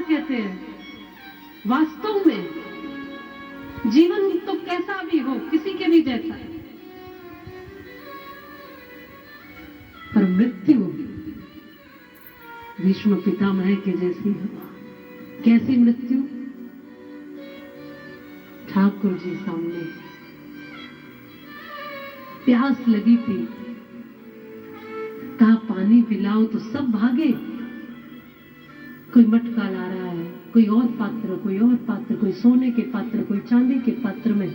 कहते हैं, वास्तव में जीवन तो कैसा भी हो, किसी के भी जैसा, पर मृत्यु भीष्म पितामह के जैसी है। कैसी मृत्यु? ठाकुर जी सामने, प्यास लगी थी, कहा पानी पिलाओ तो सब भागे। कोई मटका ला रहा है, कोई और पात्र, कोई और पात्र, कोई सोने के पात्र, कोई चांदी के पात्र में,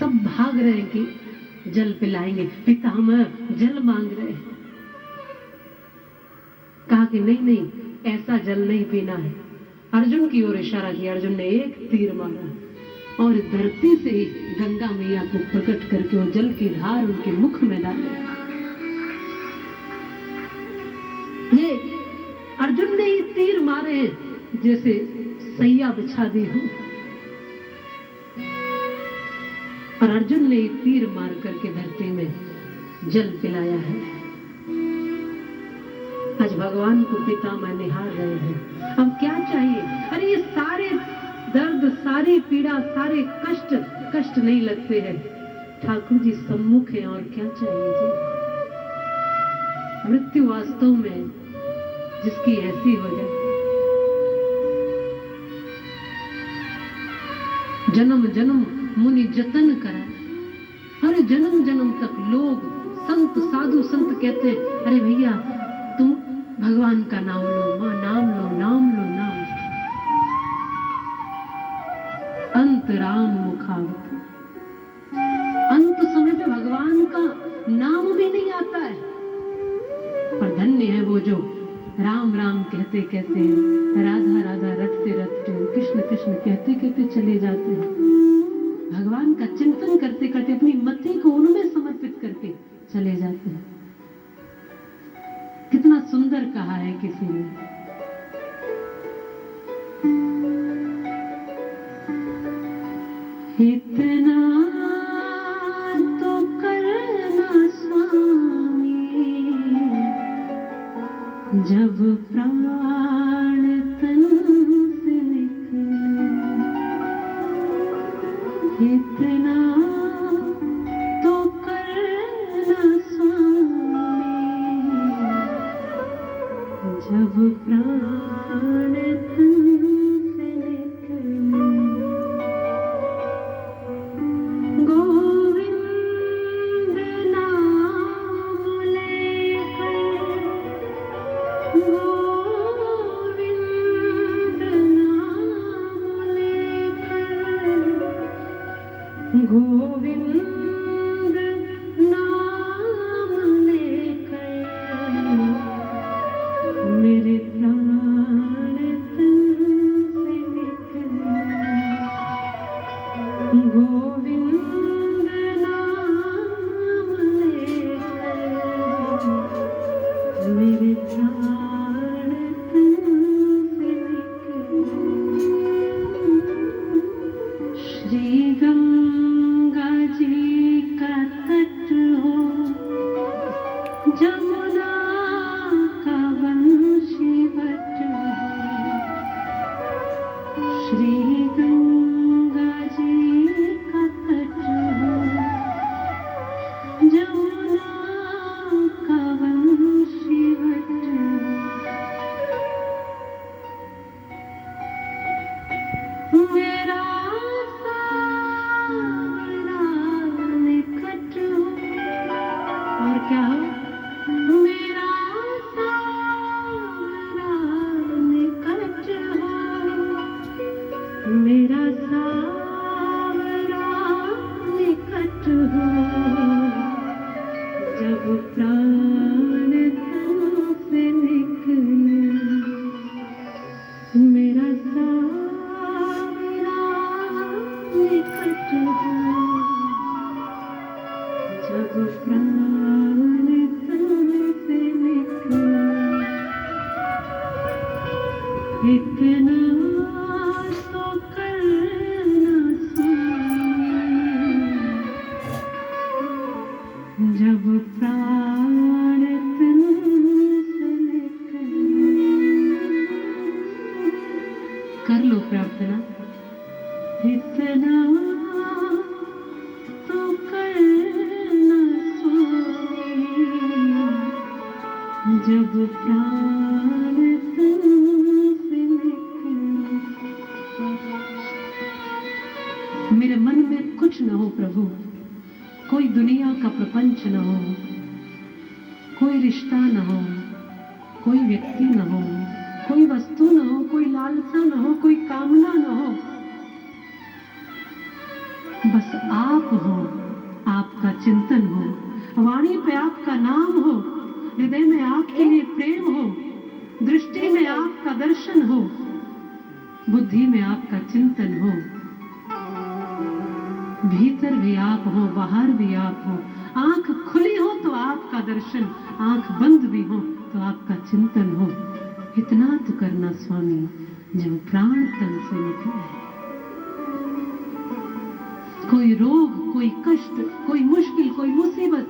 सब भाग रहे हैं कि जल पिलाएंगे। पितामह जल मांग रहे हैं। कहा कि नहीं नहीं, ऐसा जल नहीं पीना है। अर्जुन की ओर इशारा किया। अर्जुन ने एक तीर मारा और धरती से ही गंगा मैया को प्रकट करके वो जल की धार उनके मुख में डाले। ये अर्जुन ने ही तीर मारे जैसे सैया बिछा दी हो, और अर्जुन ने तीर मार करके धरती में जल पिलाया है। आज भगवान को पितामह निहार रहे हैं। अब क्या चाहिए? अरे ये सारे दर्द, सारी पीड़ा, सारे कष्ट नहीं लगते हैं। ठाकुर जी सम्मुख हैं और क्या चाहिए जी? मृत्यु वास्तव में जिसकी ऐसी हो जाए, जन्म जन्म मुनि जतन करा। अरे जन्म जन्म तक लोग, संत, साधु संत कहते हैं, अरे भैया तुम भगवान का नाम लो, मां नाम लो, नाम लो, नाम। अंत राम मुखावत, अंत समय पे भगवान का नाम भी नहीं आता है। पर धन्य है वो जो राम राम कहते कहते, राधा राधा रटते रटते, कृष्ण कृष्ण कहते कहते चले जाते हैं। भगवान का चिंतन करते करते अपनी मति को उनमें समर्पित करके चले जाते हैं। कितना सुंदर कहा है किसी ने, इतना तो करना स्वामी जब प्राण तन से निकले, इतना तो करना स्वामी जब प्राण तन से निकले। गोविंद नाम लेकर, गोविंद नाम लेकर, गोविंद नाम लेकर मेरे प्राण तन से निकले। गोविंद नाम लेकर मेरे प्राण तन से निकले। श्री गंगा जी का तट हो, जमुना का वंशी वट हो। श्री गंगा जी का तट हो, जमुना का वंशी वट हो। मेरा सावरा निकट हो, और क्या हो? मेरा सावरा निकट हो, मेरा सावरा निकट हो, जब प्राण तन से निकले। मेरा सावरा निकट हो, जब प्राण तन से निकले। इतना तो करना स्वामी जब प्राण तन से निकले। कर लो प्रार्थना। इतना तो करना स्वामी, जब प्राण तुमसे निकले। मेरे मन में कुछ न हो प्रभु, कोई दुनिया का प्रपंच न हो, कोई रिश्ता न हो, कोई व्यक्ति न हो, कोई वस्तु न हो, कोई लालसा न हो, कोई कामना न हो, बस आप हो, आपका चिंतन हो, वाणी पे आपका नाम हो, हृदय में आपके लिए प्रेम हो, दृष्टि में आपका दर्शन हो, बुद्धि में आपका चिंतन हो, भीतर भी आप हो, बाहर भी आप हो, आंख खुली हो तो आपका दर्शन, आंख बंद भी हो तो आपका चिंतन हो। इतना तो करना स्वामी, जब प्राण तन से निकले। कोई रोग, कोई कष्ट, कोई मुश्किल, कोई मुसीबत,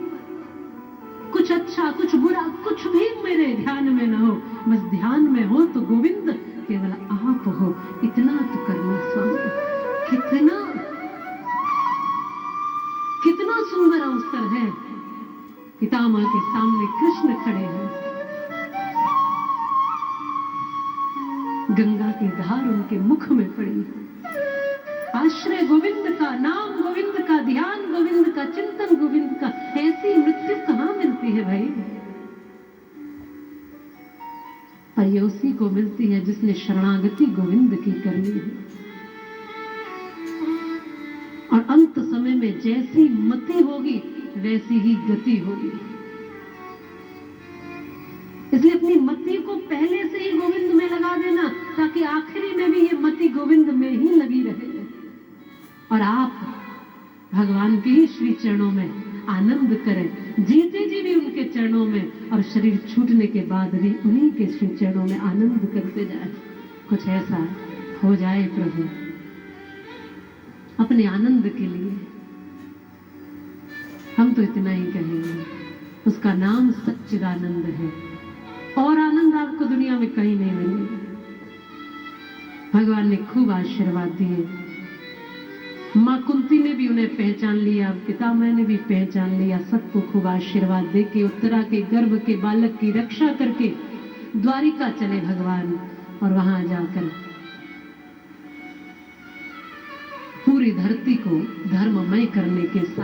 कुछ अच्छा कुछ बुरा, कुछ भी मेरे ध्यान में न हो, बस ध्यान में हो तो गोविंद केवल आप हो। इतना तो करना स्वामी। कितना कितना सुंदर अवसर है, पितामह के सामने कृष्ण खड़े हैं, गंगा की धार उनके मुख में पड़ी, आश्रय गोविंद का, नाम गोविंद का, ध्यान गोविंद का, चिंतन गोविंद का। ऐसी मृत्यु कहां मिलती है भाई? पर ये उसी को मिलती है जिसने शरणागति गोविंद की करनी है। और अंत समय में जैसी मति होगी वैसी ही गति होगी। इसलिए अपनी मति को पहले से ही गोविंद में लगा देना, ताकि आखिरी में भी ये मति गोविंद में ही लगी रहे और आप भगवान के ही श्री चरणों में आनंद करें, जीते जी भी उनके चरणों में और शरीर छूटने के बाद भी उन्हीं के श्री चरणों में आनंद करते जाए। कुछ ऐसा हो जाए प्रभु अपने आनंद के लिए। हम तो इतना ही कहेंगे, उसका नाम सच्चिदानंद है, और आनंद आपको दुनिया में कहीं नहीं मिलेगा। भगवान ने खूब आशीर्वाद दिए, मां कुंती ने भी उन्हें पहचान लिया, पितामह ने भी पहचान लिया, सबको खूब आशीर्वाद देके उत्तरा के गर्भ के बालक की रक्षा करके द्वारिका चले भगवान, और वहां जाकर पूरी धरती को धर्ममय करने के साथ